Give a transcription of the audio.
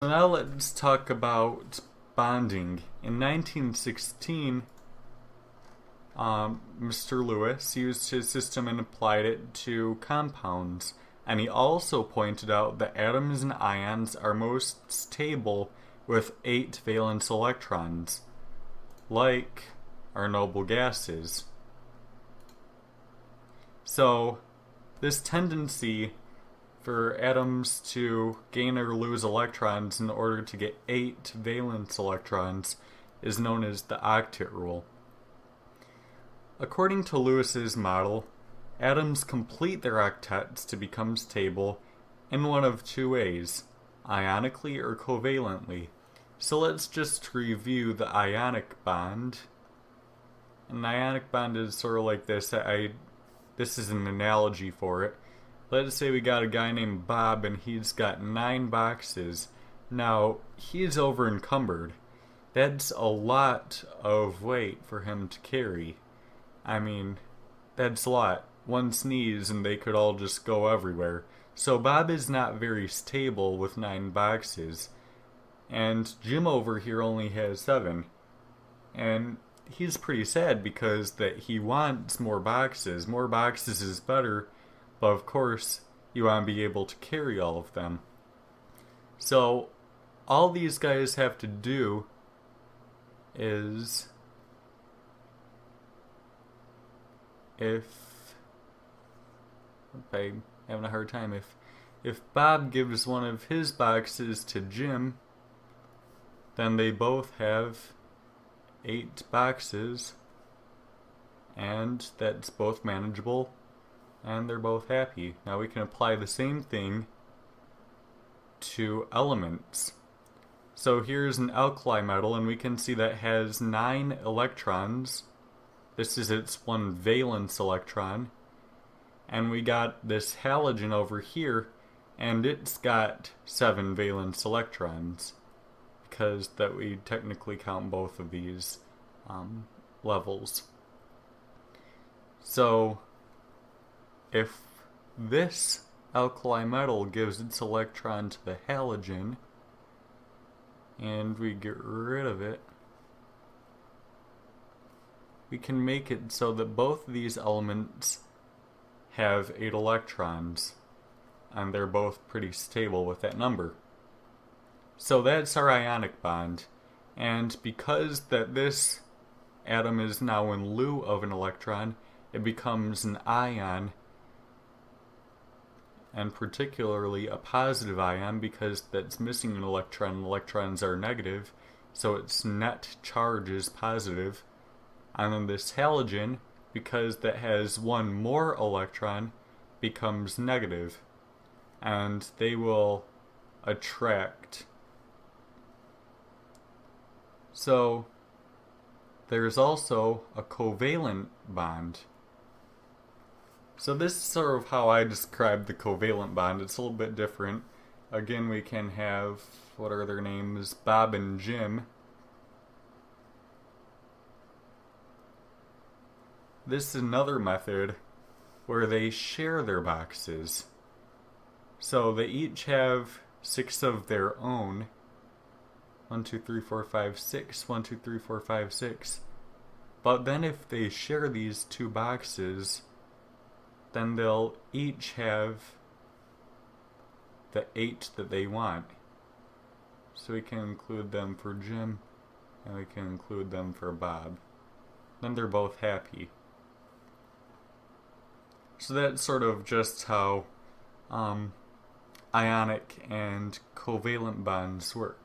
Now let's talk about bonding. In 1916, Mr. Lewis used his system and applied it to compounds. And he also pointed out that atoms and ions are most stable with 8 valence electrons, like our noble gases. So, this tendency for atoms to gain or lose electrons in order to get 8 valence electrons is known as the octet rule. According to Lewis's model, atoms complete their octets to become stable in one of two ways, ionically or covalently. So let's just review the ionic bond. An ionic bond is sort of like this. This is an analogy for it. Let's say we got a guy named Bob and he's got 9 boxes. Now, he's over encumbered. That's a lot of weight for him to carry. I mean, that's a lot. One sneeze and they could all just go everywhere. So Bob is not very stable with 9 boxes. And Jim over here only has 7. And he's pretty sad because that he wants more boxes. More boxes is better, but of course you want to be able to carry all of them. So all these guys have to do is, I'm having a hard time. If Bob gives one of his boxes to Jim, then they both have 8 boxes, and that's both manageable, and they're both happy. Now we can apply the same thing to elements. So here's an alkali metal, and we can see that it has 9 electrons. This is its 1 valence electron. And we got this halogen over here, and it's got 7 valence electrons, because that we technically count both of these levels. So if this alkali metal gives its electron to the halogen, and we get rid of it, we can make it so that both of these elements have 8 electrons, and they're both pretty stable with that number. So that's our ionic bond, and because that this atom is now in lieu of an electron, it becomes an ion, and particularly a positive ion because that's missing an electron. Electrons are negative, so its net charge is positive. And then this halogen, because that has 1 more electron, becomes negative, and they will attract. So there's also a covalent bond. So this is sort of how I describe the covalent bond. It's a little bit different. Again, we can have, what are their names? Bob and Jim. This is another method where they share their boxes. So they each have 6 of their own. 1, 2, 3, 4, 5, 6. 1, 2, 3, 4, 5, 6. But then if they share these 2 boxes, then they'll each have the 8 that they want. So we can include them for Jim, and we can include them for Bob. Then they're both happy. So that's sort of just how ionic and covalent bonds work.